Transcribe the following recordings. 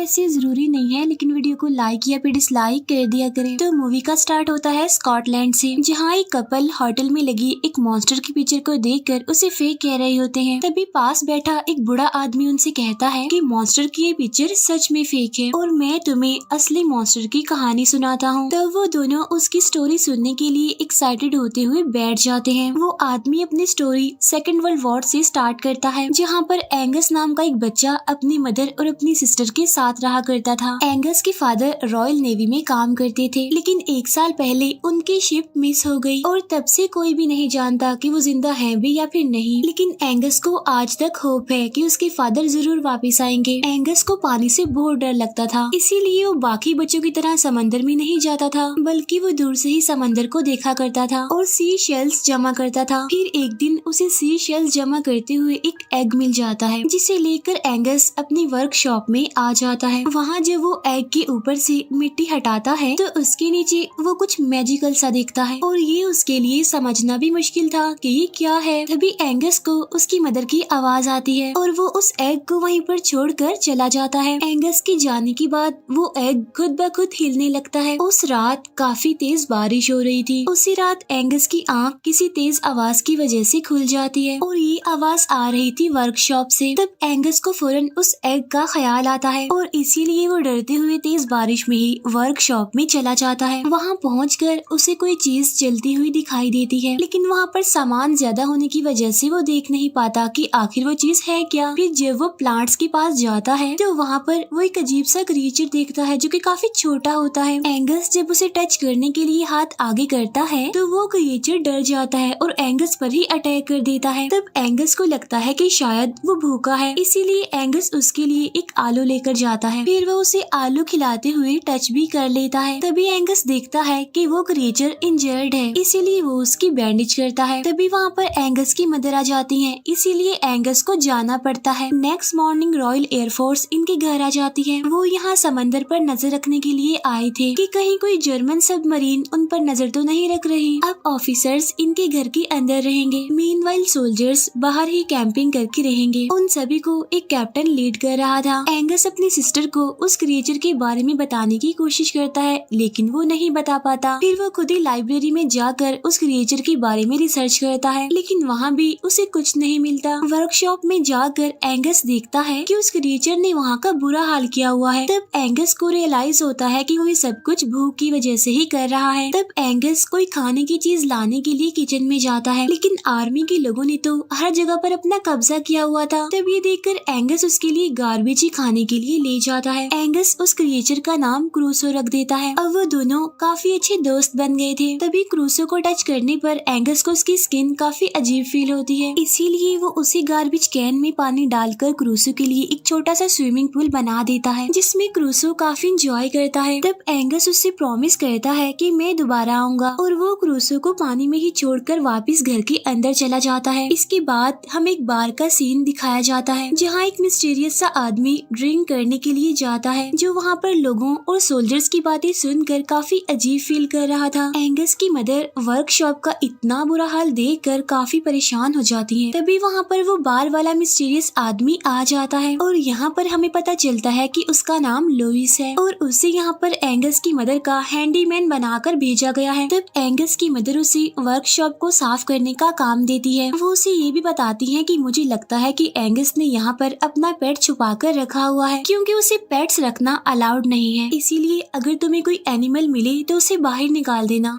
वैसे जरूरी नहीं है, लेकिन वीडियो को लाइक या फिर डिसलाइक कर दिया करें। तो मूवी का स्टार्ट होता है स्कॉटलैंड से, जहाँ एक कपल होटल में लगी एक मॉन्स्टर की पिक्चर को देखकर उसे फेक कह रहे होते हैं। तभी पास बैठा एक बूढ़ा आदमी उनसे कहता है कि मॉन्स्टर की ये पिक्चर सच में फेक है और मैं तुम्हें असली मॉन्स्टर की कहानी सुनाता हूँ। तो वो दोनों उसकी स्टोरी सुनने के लिए एक्साइटेड होते हुए बैठ जाते हैं। वो आदमी अपनी स्टोरी सेकेंड वर्ल्ड वॉर से स्टार्ट करता है, जहाँ पर एंगस नाम का एक बच्चा अपनी मदर और अपनी सिस्टर के साथ रहा करता था। एंगस के फादर रॉयल नेवी में काम करते थे, लेकिन 1 साल पहले उनकी शिप मिस हो गई और तब से कोई भी नहीं जानता कि वो जिंदा है भी या फिर नहीं। लेकिन एंगस को आज तक होप है कि उसके फादर जरूर वापस आएंगे। एंगस को पानी से बहुत डर लगता था, इसीलिए वो बाकी बच्चों की तरह समंदर में नहीं जाता था, बल्कि वो दूर से ही समंदर को देखा करता था और सी शेल्स जमा करता था। फिर एक दिन उसे सी शेल्स जमा करते हुए एक एग मिल जाता है, जिसे लेकर एंगस अपनी वर्कशॉप में आ जाता है। वहाँ जब वो एग के ऊपर से मिट्टी हटाता है तो उसके नीचे वो कुछ मैजिकल सा दिखता है और ये उसके लिए समझना भी मुश्किल था कि ये क्या है। तभी एंगस को उसकी मदर की आवाज आती है और वो उस एग को वहीं पर छोड़कर चला जाता है। एंगस के जाने के बाद वो एग खुद ब खुद हिलने लगता है। उस रात काफी तेज बारिश हो रही थी। उसी रात एंगस की आंख किसी तेज आवाज की वजह से खुल जाती है और ये आवाज आ रही थी वर्कशॉप से। तब एंगस को फौरन उस एग का ख्याल आता है और इसीलिए वो डरते हुए तेज बारिश में ही वर्कशॉप में चला जाता है। वहाँ पहुंचकर उसे कोई चीज जलती हुई दिखाई देती है, लेकिन वहाँ पर सामान ज्यादा होने की वजह से वो देख नहीं पाता कि आखिर वो चीज है क्या। फिर जब वो प्लांट्स के पास जाता है तो वहाँ पर वो एक अजीब सा क्रिएचर देखता है जो कि काफी छोटा होता है। एंगस जब उसे टच करने के लिए हाथ आगे करता है तो वो क्रिएचर डर जाता है और एंगस पर ही अटैक कर देता है। तब एंगस को लगता है कि शायद वो भूखा है, इसीलिए एंगस उसके लिए एक आलू लेकर जाता है। फिर वो उसे आलू खिलाते हुए टच भी कर लेता है। तभी एंगस देखता है कि वो क्रिएचर इंजर्ड है, इसीलिए वो उसकी बैंडेज करता है। तभी वहाँ पर एंगस की मदर आ जाती है, इसीलिए एंगस को जाना पड़ता है। नेक्स्ट मॉर्निंग रॉयल एयरफोर्स इनके घर आ जाती है। वो यहाँ समंदर पर नजर रखने के लिए आए थे कि कहीं कोई जर्मन सबमरीन उन पर नजर तो नहीं रख रही। अब ऑफिसर्स इनके घर के अंदर रहेंगे, मीनवाइल सोल्जर्स बाहर ही कैंपिंग करके रहेंगे। उन सभी को एक कैप्टन लीड कर रहा था। एंगस अपनी सिस्टर को उस क्रिएचर के बारे में बताने की कोशिश करता है, लेकिन वो नहीं बता पाता। फिर वो खुद ही लाइब्रेरी में जाकर उस क्रिएचर के बारे में रिसर्च करता है, लेकिन वहाँ भी उसे कुछ नहीं मिलता। वर्कशॉप में जाकर एंगस देखता है कि उस क्रिएचर ने वहाँ का बुरा हाल किया हुआ है। तब एंगस को रियलाइज होता है कि वो ये सब कुछ भूख की वजह से ही कर रहा है। तब एंगस कोई खाने की चीज लाने के लिए किचन में जाता है, लेकिन आर्मी के लोगों ने तो हर जगह पर अपना कब्जा किया हुआ था। तब ये देखकर एंगस उसके लिए गार्बेज ही खाने के लिए ले जाता है। एंगस उस क्रिएचर का नाम क्रूसो रख देता है। अब वो दोनों काफी अच्छे दोस्त बन गए थे। तभी क्रूसो को टच करने पर एंगस को उसकी स्किन काफी अजीब फील होती है, इसीलिए वो उसी गार्बेज कैन में पानी डालकर क्रूसो के लिए एक छोटा सा स्विमिंग पूल बना देता है, जिसमें क्रूसो काफी एंजॉय करता है। तब एंगस उससे प्रॉमिस करता है कि मैं दोबारा आऊंगा और वो क्रूसो को पानी में ही छोड़कर वापस घर के अंदर चला जाता है। इसके बाद हम एक बार का सीन दिखाया जाता है, जहाँ एक मिस्टीरियस सा आदमी ड्रिंक करने के लिए जाता है, जो वहाँ पर लोगों और सोल्जर्स की बातें सुनकर काफी अजीब फील कर रहा था। एंगस की मदर वर्कशॉप का इतना बुरा हाल देखकर काफी परेशान हो जाती है। तभी वहाँ पर वो बार वाला मिस्टीरियस आदमी आ जाता है और यहाँ पर हमें पता चलता है कि उसका नाम लुइस है और उसे यहाँ पर एंगस की मदर का हैंडीमैन बनाकर भेजा गया है। तब एंगस की मदर उसे वर्कशॉप को साफ करने का काम देती है। वो उसे ये भी बताती है कि मुझे लगता है कि एंगस ने यहाँ पर अपना पेट छुपा कर रखा हुआ है, क्योंकि उसे पेट्स रखना अलाउड नहीं है, इसीलिए अगर तुम्हें कोई एनिमल मिले तो उसे बाहर निकाल देना।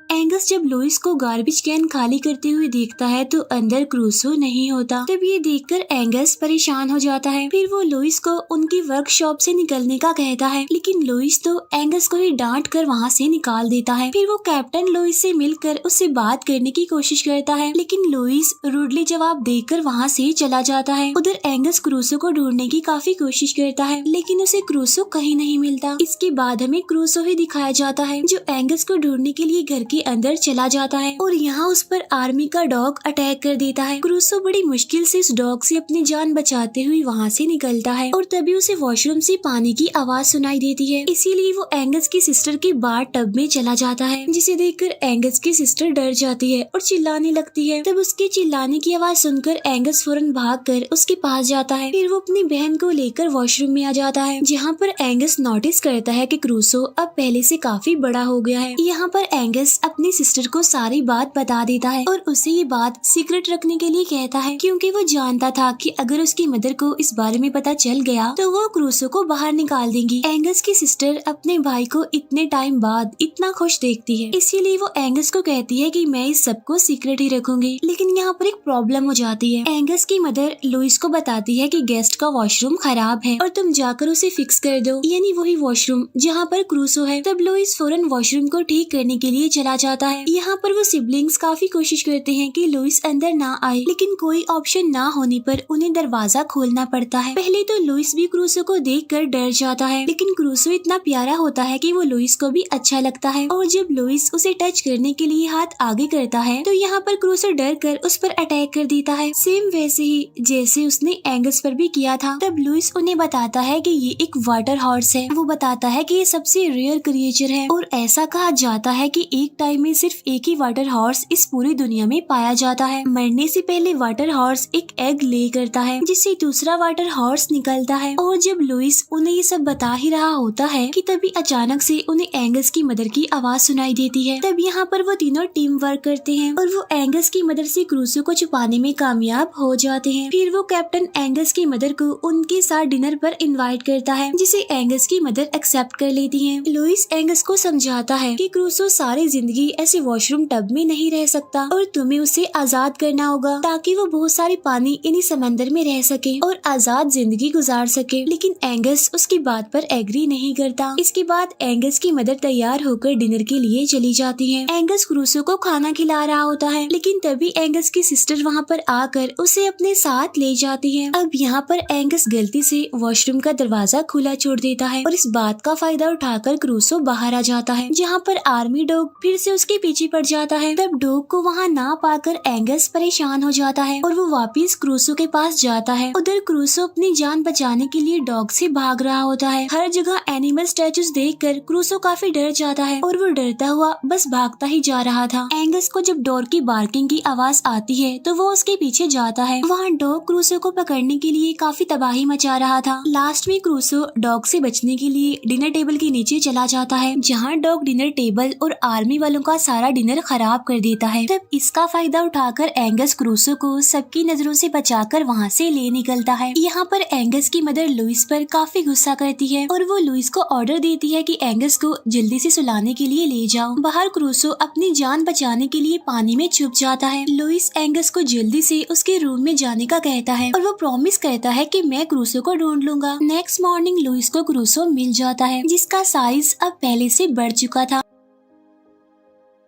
एंगस जब लुइस को गार्बेज कैन खाली करते हुए देखता है तो अंदर क्रूसो नहीं होता। तब ये देखकर एंगस परेशान हो जाता है। फिर वो लुइस को उनकी वर्कशॉप से निकलने का कहता है, लेकिन लुइस तो एंगस को ही डांट कर वहाँ से निकाल देता है। फिर वो कैप्टन लुइस से मिलकर उससे बात करने की कोशिश करता है, लेकिन लुइस रूडली जवाब देकर वहाँ से चला जाता है। उधर एंगस क्रूसो को ढूंढने की काफी कोशिश करता है, लेकिन उसे क्रूसो कहीं नहीं मिलता। इसके बाद हमें क्रूसो ही दिखाया जाता है, जो एंगस को ढूंढने के लिए घर के अंदर चला जाता है और यहाँ उस पर आर्मी का डॉग अटैक कर देता है। क्रूसो बड़ी मुश्किल से इस डॉग से अपनी जान बचाते हुए वहाँ से निकलता है और तभी उसे वॉशरूम से पानी की आवाज सुनाई देती है। इसीलिए वो एंगस की सिस्टर के बाथ टब में चला जाता है, जिसे देखकर एंगस की सिस्टर डर जाती है और चिल्लाने लगती है। तब उसके चिल्लाने की आवाज सुनकर एंगस फौरन भागकर उसके पास जाता है। फिर वो अपनी बहन को लेकर वॉशरूम में आ जाता है, जहाँ पर एंगस नोटिस करता है कि क्रूसो अब पहले से काफी बड़ा हो गया है। यहाँ पर एंगस अपनी सिस्टर को सारी बात बता देता है और उसे ये बात सीक्रेट रखने के लिए कहता है, क्योंकि वो जानता था कि अगर उसकी मदर को इस बारे में पता चल गया तो वो क्रूसो को बाहर निकाल देंगी। एंगस की सिस्टर अपने भाई को इतने टाइम बाद इतना खुश देखती है, इसीलिए वो एंगस को कहती है कि मैं इस सबको सीक्रेट ही रखूंगी। लेकिन यहाँ पर एक प्रॉब्लम हो जाती है। एंगस की मदर लुइस को बताती है कि गेस्ट का वॉशरूम खराब है और तुम जाकर उसे फिक्स कर दो, यानी वही वॉशरूम जहाँ पर क्रूसो है। तब लुइस फौरन वॉशरूम को ठीक करने के लिए चला जाता है। यहाँ पर वो सिबलिंग्स काफी कोशिश करते हैं कि लुइस अंदर ना आए, लेकिन कोई ऑप्शन ना होने पर उन्हें दरवाजा खोलना पड़ता है। पहले तो लुइस भी क्रूसो को देखकर डर जाता है, लेकिन क्रूसो इतना प्यारा होता है कि वो लुइस को भी अच्छा लगता है और जब लुइस उसे टच करने के लिए हाथ आगे करता है तो यहाँ पर क्रूसो डर कर उस पर अटैक कर देता है, सेम वैसे ही जैसे उसने एंगस पर भी किया था। तब लुइस उन्हें बताता है कि ये एक वाटर हॉर्स है। वो बताता है कि ये सबसे रेयर क्रिएचर है और ऐसा कहा जाता है कि एक टाइम में सिर्फ एक ही वाटर हॉर्स इस पूरी दुनिया में पाया जाता है। मरने से पहले वाटर हॉर्स एक एग ले करता है, जिससे दूसरा वाटर हॉर्स निकलता है। और जब लुइस उन्हें ये सब बता ही रहा होता है कि तभी अचानक से उन्हें एंगस की मदर की आवाज सुनाई देती है। तब यहाँ पर वो तीनों टीम वर्क करते हैं और वो एंगस की मदर से क्रूसो को छुपाने में कामयाब हो जाते हैं। फिर वो कैप्टन एंगस की मदर को उनके साथ डिनर पर इनवाइट करता है, जिसे एंगस की मदर एक्सेप्ट कर लेती है। लुइस एंगस को समझाता है कि क्रूसो सारी जिंदगी ऐसे वॉशरूम टब में नहीं रह सकता और तुम्हें उसे आजाद करना होगा ताकि वो बहुत सारी पानी इन्हीं समंदर में रह सके और आजाद जिंदगी गुजार सके। लेकिन एंगस उसकी बात पर एग्री नहीं करता। इसके बाद एंगस की मदर तैयार होकर डिनर के लिए चली जाती है। एंगस क्रूसो को खाना खिला रहा होता है, लेकिन तभी एंगस की सिस्टर वहाँ पर आकर उसे अपने साथ ले जाती है। अब यहाँ पर एंगस गलती से वॉशरूम का दरवाजा खुला छोड़ देता है और इस बात का फायदा उठाकर क्रूसो बाहर आ जाता है, जहाँ पर आर्मी डॉग फिर से उसके पीछे पड़ जाता है। तब डॉग को वहाँ ना पाकर एंगस परेशान हो जाता है और वो वापस क्रूसो के पास जाता है। उधर क्रूसो अपनी जान बचाने के लिए डॉग से भाग रहा होता है। हर जगह एनिमल स्टैचूज देखकर क्रूसो काफी डर जाता है और वो डरता हुआ बस भागता ही जा रहा था। एंगस को जब डॉग की बार्किंग की आवाज आती है तो वो उसके पीछे जाता है। वहाँ डॉग क्रूसो को पकड़ने के लिए काफी तबाही मचा रहा था। लास्ट में क्रूसो डॉग से बचने के लिए डिनर टेबल के नीचे चला जाता है, जहाँ डॉग डिनर टेबल और आर्मी वालों का सारा डिनर खराब कर देता है। तब इसका फायदा उठाकर एंगस क्रूसो को सबकी नजरों से बचाकर वहाँ से ले निकलता है। यहाँ पर एंगस की मदर लुइस पर काफी गुस्सा करती है और वो लुइस को ऑर्डर देती है कि एंगस को जल्दी से सुलाने के लिए ले जाओ। बाहर क्रूसो अपनी जान बचाने के लिए पानी में छुप जाता है। लुइस एंगस को जल्दी से उसके रूम में जाने का कहता है और वो प्रॉमिस करता है कि मैं क्रूसो को ढूंढ लूंगा। नेक्स्ट मॉर्निंग लुइस को क्रूसो मिल जाता है, जिसका साइज अब पहले से बढ़ चुका था,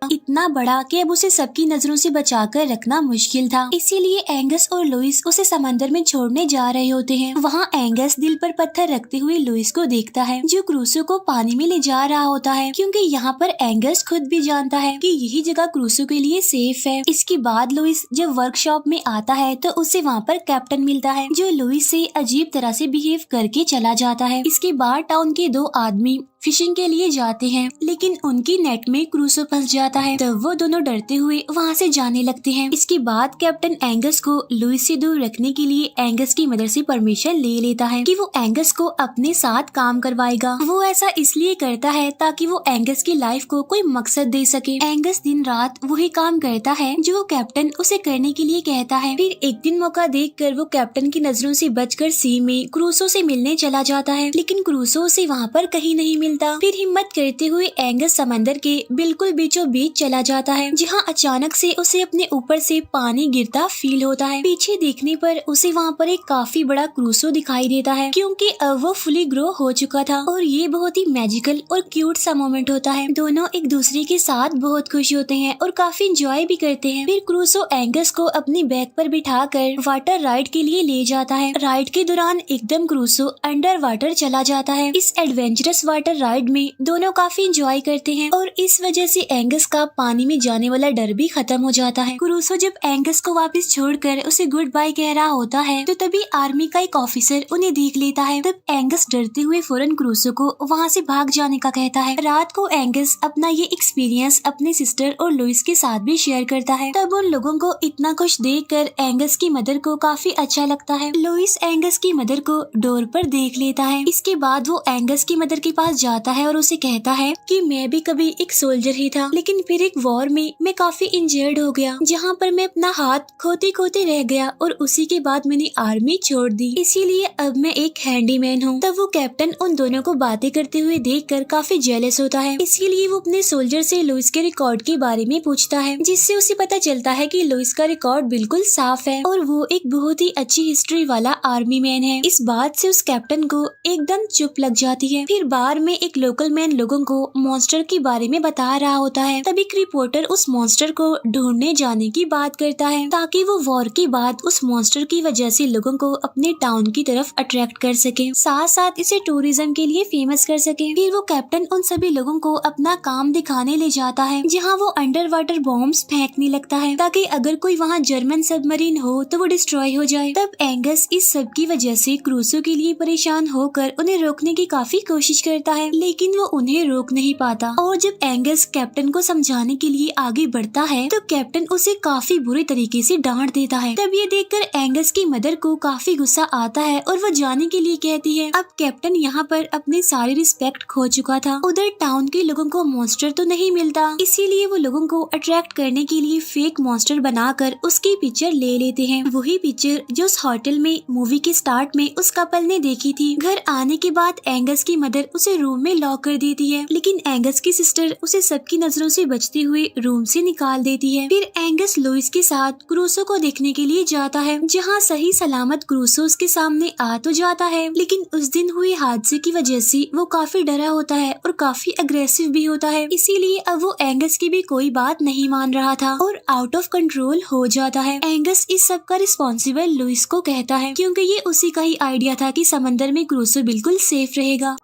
इतना बड़ा कि अब उसे सबकी नजरों से बचाकर रखना मुश्किल था। इसीलिए एंगस और लुइस उसे समंदर में छोड़ने जा रहे होते हैं। वहाँ एंगस दिल पर पत्थर रखते हुए लुइस को देखता है, जो क्रूसो को पानी में ले जा रहा होता है, क्योंकि यहाँ पर एंगस खुद भी जानता है कि यही जगह क्रूसो के लिए सेफ है। इसके बाद लुइस जब वर्कशॉप में आता है तो उसे वहाँ पर कैप्टन मिलता है, जो लुइस से अजीब तरह से बिहेव करके चला जाता है। इसके बाद टाउन के दो आदमी फिशिंग के लिए जाते हैं, लेकिन उनकी नेट में क्रूसो फंस जाता है। तब वो दोनों डरते हुए वहाँ से जाने लगते हैं। इसके बाद कैप्टन एंगस को लुइस से दूर रखने के लिए एंगस की मदर से परमिशन ले लेता है कि वो एंगस को अपने साथ काम करवाएगा। वो ऐसा इसलिए करता है ताकि वो एंगस की लाइफ को कोई मकसद दे सके। एंगस दिन रात वही काम करता है जो वो कैप्टन उसे करने के लिए कहता है। फिर एक दिन मौका देखकर वो कैप्टन की नजरों से बचकर सी में क्रूसो से मिलने चला जाता है, लेकिन क्रूसो उसे वहाँ पर कहीं नहीं मिलता। फिर हिम्मत करते हुए एंगस समंदर के बिल्कुल बीचों बीच चला जाता है, जहाँ अचानक से उसे अपने ऊपर से पानी गिरता फील होता है। पीछे देखने पर उसे वहाँ पर एक काफी बड़ा क्रूसो दिखाई देता है, क्योंकि अब वो फुली ग्रो हो चुका था और ये बहुत ही मैजिकल और क्यूट सा मोमेंट होता है। दोनों एक दूसरे के साथ बहुत खुश होते हैं और काफी इंजॉय भी करते हैं। फिर क्रूसो एंगस को अपनी बैग पर बिठाकर वाटर राइड के लिए ले जाता है। राइड के दौरान एकदम क्रूसो अंडर वाटर चला जाता है। इस एडवेंचरस वाटर वाटर राइड में दोनों काफी एंजॉय करते हैं और इस वजह से एंगस का पानी में जाने वाला डर भी खत्म हो जाता है। क्रूसो जब एंगस को वापस छोड़कर उसे गुड बाय कह रहा होता है तो तभी आर्मी का एक ऑफिसर उन्हें देख लेता है। तब एंगस डरते हुए फौरन क्रूसो को वहाँ से भाग जाने का कहता है। रात को एंगस अपना ये एक्सपीरियंस अपने सिस्टर और लुइस के साथ भी शेयर करता है। तब उन लोगों को इतना कुछ देखकर एंगस की मदर को काफी अच्छा लगता है। लुइस एंगस की मदर को डोर पर देख लेता है। इसके बाद वो एंगस की मदर के पास जाता है और उसे कहता है कि मैं भी कभी एक सोल्जर ही था, लेकिन फिर एक वॉर में मैं काफी इंजर्ड हो गया, जहाँ पर मैं अपना हाथ खोते खोते रह गया और उसी के बाद मैंने आर्मी छोड़ दी, इसीलिए अब मैं एक हैंडीमैन हूँ। तब वो कैप्टन उन दोनों को बातें करते हुए देखकर काफी जेलस होता है, इसीलिए वो अपने सोल्जर से लुइस के रिकॉर्ड के बारे में पूछता है, जिससे उसे पता चलता है कि लुइस का रिकॉर्ड बिल्कुल साफ है और वो एक बहुत ही अच्छी हिस्ट्री वाला आर्मी मैन है। इस बात से उस कैप्टन को एकदम चुप लग जाती है। फिर बार में एक लोकल मैन लोगों को मॉन्स्टर के बारे में बता रहा होता है। तभी एक रिपोर्टर उस मॉन्स्टर को ढूंढने जाने की बात करता है ताकि वो वॉर के बाद उस मॉन्स्टर की वजह से लोगों को अपने टाउन की तरफ अट्रैक्ट कर सके, साथ साथ इसे टूरिज्म के लिए फेमस कर सके। फिर वो कैप्टन उन सभी लोगों को अपना काम दिखाने ले जाता है, जहाँ वो अंडर वाटर बॉम्ब्स फेंकने लगता है ताकि अगर कोई वहाँ जर्मन सबमरीन हो तो वो डिस्ट्रॉय हो जाए। तब एंगस इस सब की वजह से क्रूसो के लिए परेशान होकर उन्हें रोकने की काफी कोशिश करता है, लेकिन वो उन्हें रोक नहीं पाता। और जब एंगस कैप्टन को समझाने के लिए आगे बढ़ता है तो कैप्टन उसे काफी बुरे तरीके से डांट देता है। तब ये देखकर एंगस की मदर को काफी गुस्सा आता है और वो जाने के लिए कहती है। अब कैप्टन यहाँ पर अपनी सारी रिस्पेक्ट खो चुका था। उधर टाउन के लोगों को मॉन्स्टर तो नहीं मिलता, इसीलिए वो लोगों को अट्रैक्ट करने के लिए फेक मॉन्स्टर बनाकर उसकी पिक्चर ले लेते हैं। वही पिक्चर जो उस होटल में मूवी के स्टार्ट में उस कपल ने देखी थी। घर आने के बाद एंगस की मदर उसे रूम में लॉक कर देती है, लेकिन एंगस की सिस्टर उसे सबकी नजरों से बचते हुए रूम से निकाल देती है। फिर एंगस लुइस के साथ क्रूसो को देखने के लिए जाता है, जहाँ सही सलामत क्रूसो उसके सामने आ तो जाता है, लेकिन उस दिन हुए हादसे की वजह से वो काफी डरा होता है और काफी अग्रेसिव भी होता है, इसीलिए अब वो एंगस की भी कोई बात नहीं मान रहा था और आउट ऑफ कंट्रोल हो जाता है। एंगस इस सब का रिस्पॉन्सिबल लुइस को कहता है, क्योंकि ये उसी का ही आइडिया था कि समंदर में क्रूसो बिल्कुल सेफ रहेगा।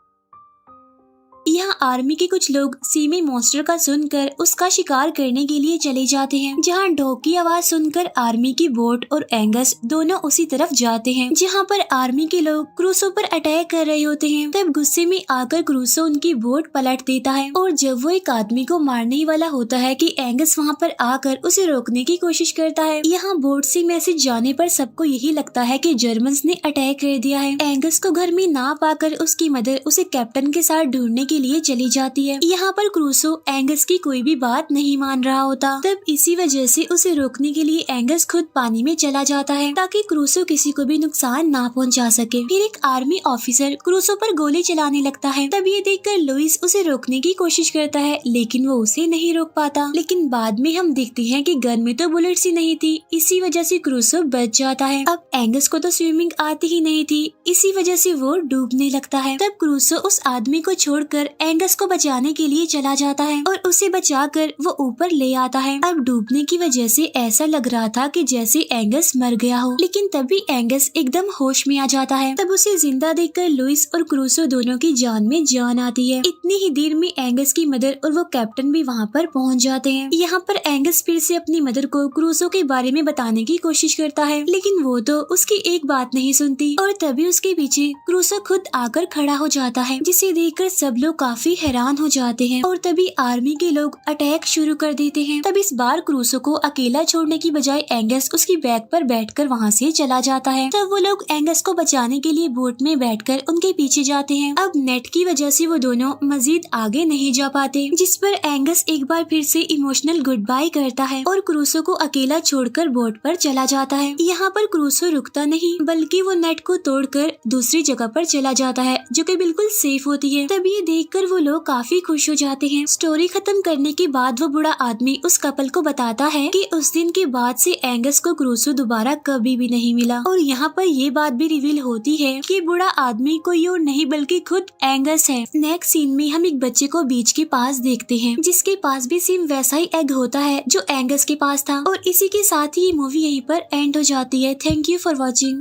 यहाँ आर्मी के कुछ लोग सी में मॉन्स्टर का सुनकर उसका शिकार करने के लिए चले जाते हैं, जहाँ डॉग की आवाज सुनकर आर्मी की बोट और एंगस दोनों उसी तरफ जाते हैं, जहाँ पर आर्मी के लोग क्रूसो पर अटैक कर रहे होते हैं। तब गुस्से में आकर क्रूसो उनकी बोट पलट देता है और जब वो एक आदमी को मारने ही वाला होता है कि एंगस वहाँ पर आकर उसे रोकने की कोशिश करता है। यहाँ बोट से मैसेज जाने पर सबको यही लगता है कि जर्मन्स ने अटैक कर दिया है। एंगस को घर में ना पाकर उसकी मदर उसे कैप्टन के साथ ढूंढने के लिए चली जाती है। यहाँ पर क्रूसो एंगस की कोई भी बात नहीं मान रहा होता। तब इसी वजह से उसे रोकने के लिए एंगस खुद पानी में चला जाता है ताकि क्रूसो किसी को भी नुकसान ना पहुंचा सके। फिर एक आर्मी ऑफिसर क्रूसो पर गोली चलाने लगता है। तब ये देखकर लुइस उसे रोकने की कोशिश करता है, लेकिन वो उसे नहीं रोक पाता। लेकिन बाद में हम देखते हैं कि गन में तो बुलेट्स ही नहीं थी, इसी वजह से क्रूसो बच जाता है। अब एंगस को तो स्विमिंग आती ही नहीं थी, इसी वजह से वो डूबने लगता है। तब क्रूसो उस आदमी को छोड़कर एंगस को बचाने के लिए चला जाता है और उसे बचाकर वो ऊपर ले आता है। अब डूबने की वजह से ऐसा लग रहा था कि जैसे एंगस मर गया हो, लेकिन तभी एंगस एकदम होश में आ जाता है। तब उसे जिंदा देखकर लुइस और क्रूसो दोनों की जान में जान आती है। इतनी ही देर में एंगस की मदर और वो कैप्टन भी वहाँ पर पहुँच जाते हैं। यहाँ पर एंगस फिर से अपनी मदर को क्रूसो के बारे में बताने की कोशिश करता है, लेकिन वो तो उसकी एक बात नहीं सुनती और तभी उसके पीछे क्रूसो खुद आकर खड़ा हो जाता है, जिसे देखकर सब लोग काफी हैरान हो जाते हैं और तभी आर्मी के लोग अटैक शुरू कर देते हैं। तब इस बार क्रूसो को अकेला छोड़ने की बजाय एंगस उसकी बैग पर बैठकर वहाँ से चला जाता है। तब वो लोग एंगस को बचाने के लिए बोट में बैठकर उनके पीछे जाते हैं। अब नेट की वजह से वो दोनों मजीद आगे नहीं जा पाते, जिस पर एंगस एक बार फिर से इमोशनल गुड बाय करता है और क्रूसो को अकेला छोड़कर बोट पर चला जाता है। यहाँ पर क्रूसो रुकता नहीं, बल्कि वो नेट को तोड़कर दूसरी जगह पर चला जाता है, जो कि बिल्कुल सेफ होती है। तब ये देखकर वो लोग काफी खुश हो जाते हैं। स्टोरी खत्म करने के बाद वो बूढ़ा आदमी उस कपल को बताता है कि उस दिन के बाद से एंगस को क्रूसो दोबारा कभी भी नहीं मिला। और यहाँ पर ये बात भी रिवील होती है कि बूढ़ा आदमी कोई और नहीं बल्कि खुद एंगस है। नेक्स्ट सीन में हम एक बच्चे को बीच के पास देखते हैं, जिसके पास भी सेम वैसा ही एग होता है जो एंगस के पास था। और इसी के साथ ही ये मूवी यहीं पर एंड हो जाती है। Thank you for watching.